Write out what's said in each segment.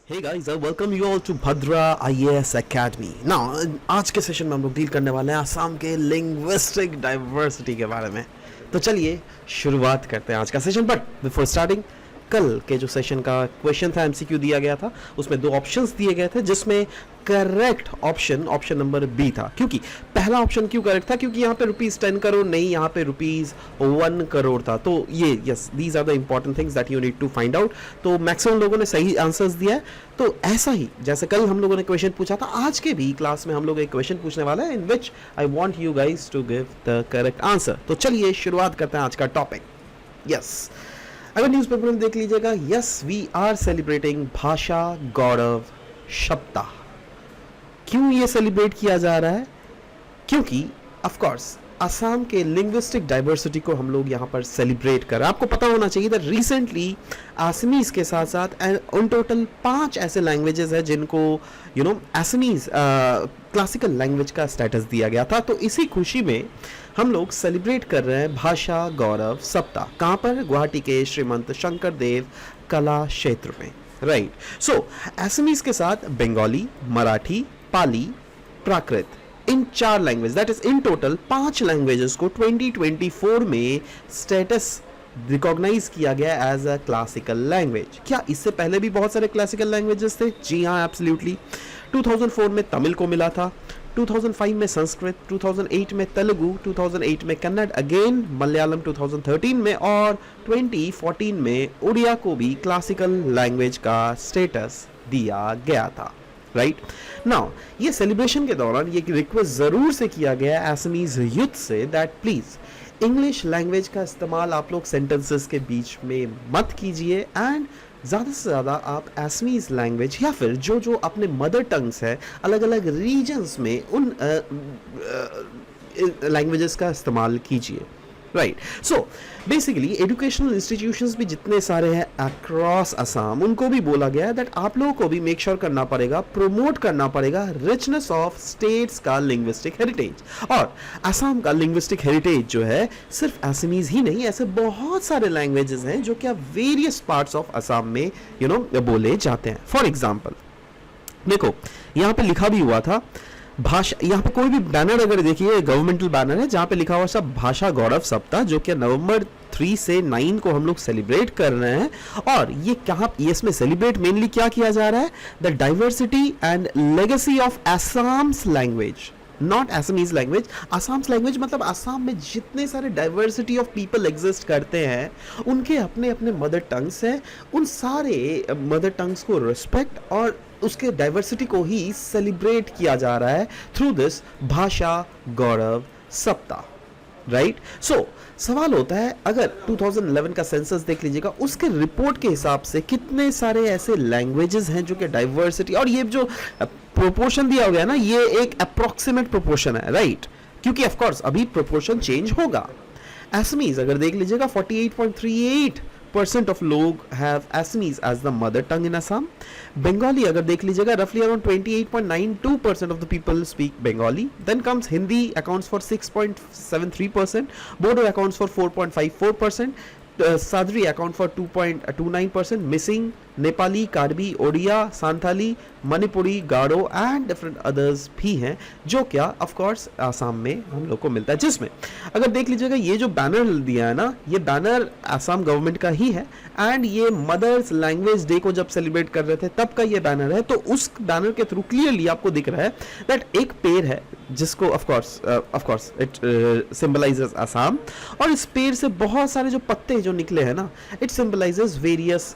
Hey guys, I welcome you all to Bhadra IAS Academy. Now, आज के session में हम लोग डील करने वाले हैं आसाम के लिंग्विस्टिक डाइवर्सिटी के बारे में। तो चलिए शुरुआत करते हैं आज का सेशन। बट बिफोर स्टार्टिंग, कल के जो सेशन का क्वेश्चन था, एमसीक्यू दिया गया था, उसमें दो ऑप्शंस दिए गए थे जिसमें करेक्ट ऑप्शन नंबर बी था। क्योंकि पहला ऑप्शन क्यों करेक्ट था? क्योंकि यहाँ पे ₹10 करोड़ नहीं, यहाँ पे ₹1 करोड़ था। तो ये yes, these are the important things that you need to find out. तो मैक्सिमम लोगों ने सही आंसर्स दिया है। तो ऐसा ही जैसे कल हम लोगों ने क्वेश्चन पूछा था, आज के भी क्लास में हम लोग एक क्वेश्चन पूछने वाला है in which I want you guys to give the correct answer. तो चलिए शुरुआत करते हैं आज का टॉपिक। यस, अगर न्यूज़पेपर में देख लीजिएगा, यस वी आर सेलिब्रेटिंग भाषा गौरव सप्ताह। क्यों ये सेलिब्रेट किया जा रहा है? क्योंकि ऑफ कोर्स असम के लिंग्विस्टिक डाइवर्सिटी को हम लोग यहाँ पर सेलिब्रेट कर रहे हैं। आपको पता होना चाहिए कि रिसेंटली असमीज के साथ साथ उन टोटल 5 ऐसे लैंग्वेजेस हैं जिनको असमीज क्लासिकल लैंग्वेज का स्टेटस दिया गया था। तो इसी खुशी में हम लोग सेलिब्रेट कर रहे हैं भाषा गौरव सप्ताह। कहाँ पर? गुवाहाटी के श्रीमंत शंकर देव कला क्षेत्र में। राइट। सो असमीज के साथ बंगाली, मराठी, पाली, प्राकृत, इन 4 language, that is in total 5 languages को 2024 में स्टेटस रिकॉग्नाइज किया गया एज अ क्लासिकल लैंग्वेज। क्या इससे पहले भी बहुत सारे क्लासिकल लैंग्वेजेस थे? जी हाँ, एब्सोल्युटली। 2004 में तमिल को मिला था, 2005 में संस्कृत, 2008 में तेलुगु, 2008 में कन्नड़, अगेन मलयालम 2013 में, और 2014 में उड़िया को भी क्लासिकल लैंग्वेज का स्टेटस दिया गया था। राइट नाउ, ये सेलिब्रेशन के दौरान ये रिक्वेस्ट जरूर से किया गया Assamese youth say that please English language का इस्तेमाल आप लोग सेंटेंसेस के बीच में मत कीजिए, एंड ज़्यादा से ज़्यादा आप असमीज लैंग्वेज या फिर जो जो अपने मदर टंग्स है अलग अलग रीजन्स में उन लैंग्वेजेस का इस्तेमाल कीजिए। Right. So basically educational institutions भी जितने सारे हैं अक्रॉस असम, उनको भी बोला गया है दैट आप लोगों को भी मेक श्योर करना पड़ेगा, प्रमोट करना पड़ेगा रिचनेस ऑफ स्टेट्स का लिंग्विस्टिक हेरिटेज। और असम का लिंग्विस्टिक हेरिटेज जो है सिर्फ असमीज ही नहीं, ऐसे बहुत सारे लैंग्वेजेस हैं जो क्या वेरियस पार्ट्स ऑफ असम में बोले जाते हैं। फॉर एग्जाम्पल देखो, यहाँ पे लिखा भी हुआ था भाषा, यहाँ पे कोई भी बैनर अगर देखिए, गवर्नमेंटल बैनर है जहाँ पे लिखा हुआ सब भाषा गौरव सप्ताह, जो कि नवंबर 3 से 9 को हम लोग सेलिब्रेट कर रहे हैं। और ये कहाँ, ये इसमें सेलिब्रेट मेनली क्या किया जा रहा है? The diversity and legacy of Assam's language, not Assamese language. Assam's language मतलब असम में जितने सारे डाइवर्सिटी ऑफ पीपल एग्जिस्ट करते हैं, उनके अपने अपने मदर टंग्स हैं। उन सारे मदर टंग्स को रिस्पेक्ट और उसके डाइवर्सिटी को ही सेलिब्रेट किया जा रहा है थ्रू दिस भाषा गौरव सप्ताह। राइट। सो सवाल होता है, अगर 2011 का सेंसस देख लीजिएगा, उसके रिपोर्ट के हिसाब से कितने सारे ऐसे लैंग्वेजेस हैं जो कि डाइवर्सिटी, और ये जो प्रोपोर्शन दिया गया ना, ये एक अप्रोक्सीमेट प्रोपोर्शन है। राइट। क्योंकि ऑफ कोर्स अभी प्रोपोर्शन चेंज होगा। असमीज अगर देख लीजिएगा 48.38% ऑफ लोग have Assamese as the mother tongue in Assam. Bengali अगर देख लीजिएगा रफली around 28.92% of the people speak Bengali. Then comes Hindi, accounts for 6.73%, Bodo accounts for 4.54%, Sadri account for 2.29%, Mising Nepali, Karbi, Odia, Santhali, Manipuri, Garo and different others भी हैं जो क्या ऑफ कोर्स आसाम में हम लोग को मिलता है। जिसमें अगर देख लीजिएगा ये जो बैनर दिया है ना, ये बैनर आसाम गवर्नमेंट का ही है, एंड ये मदर्स लैंग्वेज डे को जब सेलिब्रेट कर रहे थे तब का ये बैनर है। तो उस बैनर के थ्रू क्लियरली आपको दिख रहा है दैट एक पेड़ है जिसको of course it symbolizes Assam, और इस पेड़ से बहुत सारे जो पत्ते जो निकले हैं ना, इट सिंबलाइजेस वेरियस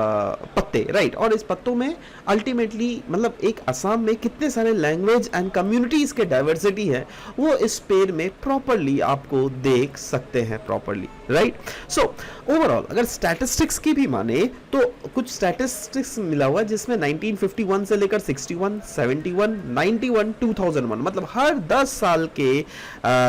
पत्ते। राइट। और इस पत्तों में अल्टीमेटली मतलब एक असम में कितने सारे लैंग्वेज एंड कम्युनिटीज के डाइवर्सिटी है वो इस पेड़ में प्रॉपरली आपको देख सकते हैं प्रॉपरली। राइट। सो ओवरऑल अगर स्टैटिस्टिक्स की भी माने तो कुछ स्टैटिस्टिक्स मिला हुआ है जिसमें 1951 से लेकर 61, 71, 91, 2001 मतलब हर 10 साल के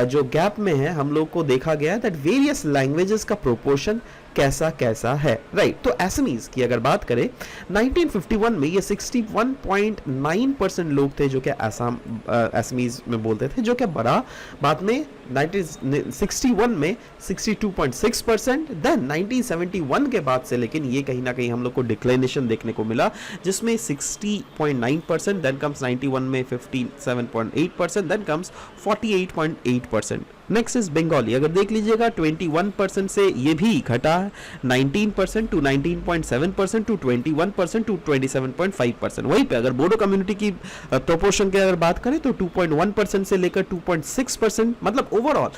जो गैप में है हम लोग को देखा गया है दैट वेरियस लैंग्वेजेस का प्रोपोर्शन कैसा कैसा है, राइट। तो एसएमईज की अगर बात करें 1951 में ये 61.9% लोग थे जो कि असम एसएमईज में बोलते थे, जो कि बड़ा बाद में 1961 में 62.6%, देन 1971 के बाद से लेकिन ये कहीं ना कहीं हम लोग को डिक्लाइनेशन देखने को मिला, जिसमें 60.9%, देन कम्स 91 में 57.8%, then comes 48.8%। Next is Bengali, अगर देख लीजिएगा 21% से ये भी घटा है 19% टू 19.7% टू 21% टू 27.5%। वहीं पे अगर बोडो कम्युनिटी की प्रोपोर्शन की अगर बात करें तो 2.1% से लेकर 2.6%, मतलब ओवरऑल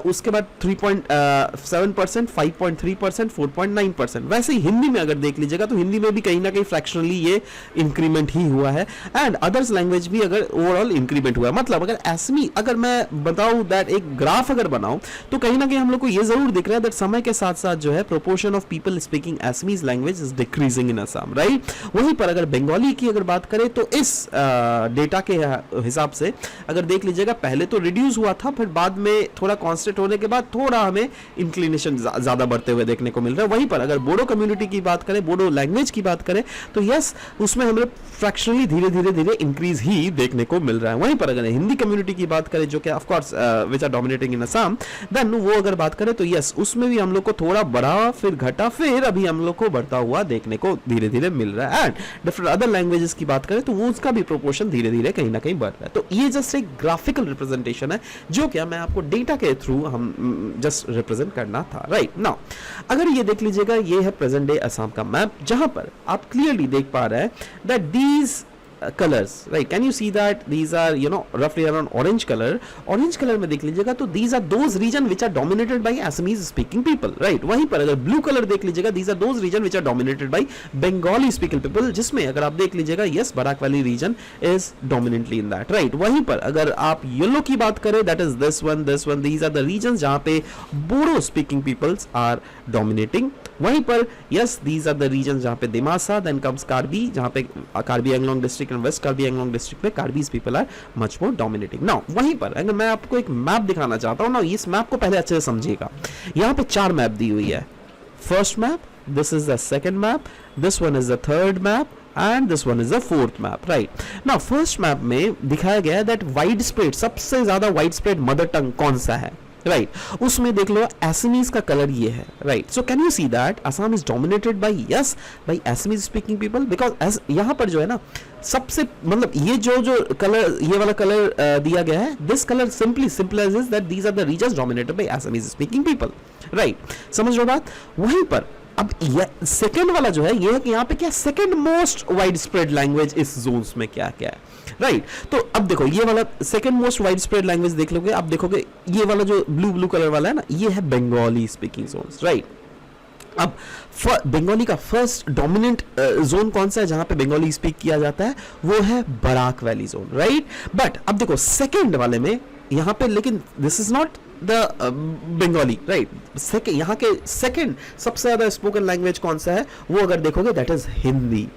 उसके बाद 3.7%, 5.3%, 4.9%। वैसे ही हिंदी में अगर देख लीजिएगा तो हिंदी में भी कहीं ना कहीं फ्रैक्शनली ये इंक्रीमेंट ही हुआ है, एंड अदर्स लैंग्वेज भी अगर ओवरऑल इंक्रीमेंट हुआ है। मतलब अगर एसमी अगर मैं बताऊं दैट एक ग्राफ अगर बनाऊं तो कहीं ना कहीं हम लोग को ये जरूर दिख रहा है दैट समय के साथ साथ जो है proportion of people speaking Assamese language is decreasing in Assam, right. वहीं पर अगर बंगाली की अगर बात करें तो इस डेटा के हिसाब से अगर देख लीजिएगा पहले तो रिड्यूस हुआ था, फिर बाद में थोड़ा कांस्टेंट होने के बाद थोड़ा हमें इंक्लिनेशन ज्यादा बढ़ते हुए देखने को मिल रहा है। वहीं पर अगर बोडो कम्युनिटी की बात करें, बोडो लैंग्वेज की बात करें तो यस उसमें हमें फ्रैक्शनली धीरे धीरे धीरे इंक्रीज ही देखने को मिल रहा है। वहीं पर अगर हिंदी कम्युनिटी की बात करें जो कि of course which are dominating in Assam, then वो अगर बात करें तो यस उसमें भी हम लोग को थोड़ा बढ़ा फिर घटा फिर अभी हम लोग को बढ़ता हुआ देखने को धीरे धीरे मिल रहा है। एंड डिफरेंट अदर लैंग्वेजेस की बात करें तो वो उसका भी प्रोपोर्शन धीरे धीरे कहीं ना कहीं बढ़ रहा है। तो ये जस्ट एक ग्राफिकल रिप्रेजेंटेशन है जो क्या मैं आपको डेटा के थ्रू हम जस्ट रिप्रेजेंट करना था, राइट। नाउ अगर ये देख लीजिएगा ये है प्रेजेंट डे असम का मैप, जहां पर आप क्लियरली देख पा रहे हैं that these colors, right? Can you see that these are roughly around orange color में देख लीजिएगा तो these are those region which are dominated by Assamese speaking people, right? वहीं पर अगर blue color देख लीजिएगा these are those region which are dominated by Bengali speaking people, जिसमें अगर आप देख लीजिएगा yes Barak Valley region is dominantly in that, right? वहीं पर अगर आप yellow की बात करें that is this one, these are the regions जहाँ पे Bodo speaking peoples are dominating। वहीं पर yes these are the region जहां पे दिमासा, देन कम्स कार्बी, जहां पे Karbi Anglong district and west Karbi Anglong district में Karbis people are much more dominating. Now वहीं पर अगर मैं आपको एक मैप दिखाना चाहता हूं ना, इस मैप को पहले अच्छे से समझिएगा। यहां पे 4 मैप दी हुई है। First map, this is the second map, this one is the third map and this one is the fourth map, right? Now first map में दिखाया गया है that widespread सबसे ज्यादा widespread मदर टंग कौन सा है, राइट उसमें देख लो Assamese का कलर ये है, right. So can you see that Assam is dominated by yes by Assamese speaking people, because यहाँ पर जो है ना सबसे मतलब ये जो कलर ये वाला कलर दिया गया है, this colour simple as is that these are the regions dominated by Assamese speaking people, right. समझ लो बात। वहीं पर अब सेकंड वाला जो है ये है कि यहाँ पे क्या second most wide spread language इस जोन्स में क्या क्या है, राइट। तो अब देखो ये वाला second most wide spread language देख लोगे, आप देखोगे ये वाला जो ब्लू कलर वाला है ना, ये है बंगाली स्पीकिंग जोन्स, राइट। अब बंगाली का फर्स्ट डोमिनेंट जोन कौन सा है जहां पे बंगाली स्पीक किया जाता है, वो है Barak valley zone, right. But अब देखो सेकंड वाले में यहां पे लेकिन this is not the Bengali, right. यहाँ के सेकंड सबसे ज्यादा स्पोकन लैंग्वेज कौन सा है, वो अगर देखोगे दैट इज हिंदी,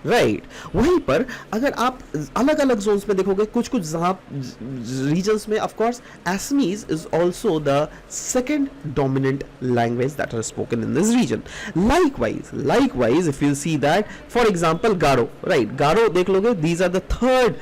राइट। वहीं पर अगर आप अलग अलग जोन्स में देखोगे कुछ रीजन्स में of course Assamese is also the second dominant language that are spoken in this region. Likewise if you see that for example Garo, right, Garo देख लोगे these are the third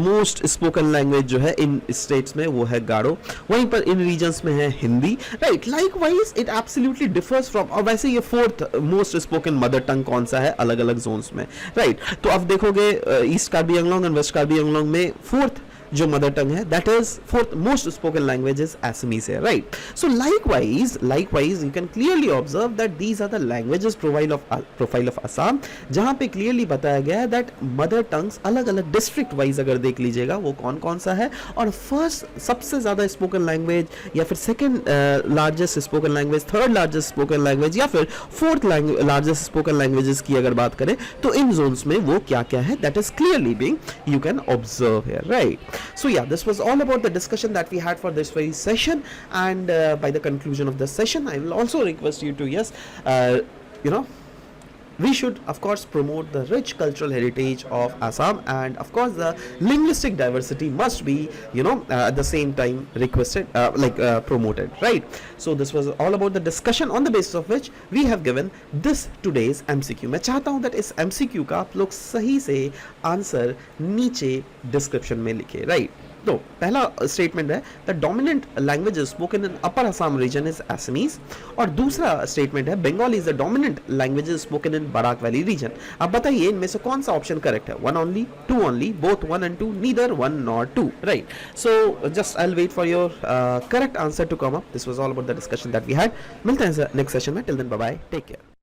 most spoken language जो है इन states में, वो है Garo। वहीं पर इन regions में है Hindi, right। Likewise it absolutely differs from, और वैसे ये fourth most spoken mother tongue कौन सा है अलग अलग जोन्स में, राइट। तो अब देखोगे east Karbi Anglong and west Karbi Anglong में फोर्थ जो मदर टंग है that is fourth most spoken language is Assamese है, right. So likewise you can clearly observe that these are the languages profile of Assam, जहां पे क्लियरली बताया गया है दैट मदर टंग्स अलग अलग डिस्ट्रिक्ट वाइज अगर देख लीजिएगा वो कौन कौन सा है, और फर्स्ट सबसे ज्यादा स्पोकन लैंग्वेज या फिर second largest spoken language, third largest spoken language या फिर फोर्थ लार्जेस्ट स्पोकन लैंग्वेजेस की अगर बात करें तो इन जोन्स में वो क्या क्या है that is clearly being you can observe here, right. So yeah, this was all about the discussion that we had for this very session, and by the conclusion of the session I will also request you to we should of course promote the rich cultural heritage of Assam, and of course the linguistic diversity must be, at the same time requested, promoted, right? So this was all about the discussion on the basis of which we have given this today's MCQ. मैं चाहता हूँ that इस MCQ का आप लोग सही से answer नीचे डिस्क्रिप्शन में लिखे, राइट? तो पहला स्टेटमेंट है the dominant languages spoken in upper Assam region is Assamese, और दूसरा स्टेटमेंट है Bengali is the dominant languages spoken in Barak valley region. अब बताइए इनमें से कौन सा ऑप्शन करेक्ट है? One only, two only, both one and two, neither one nor two, right? So just I will wait for your correct answer to come up. This was all about the discussion that we had. मिलते हैं next session में, till then bye bye, take care.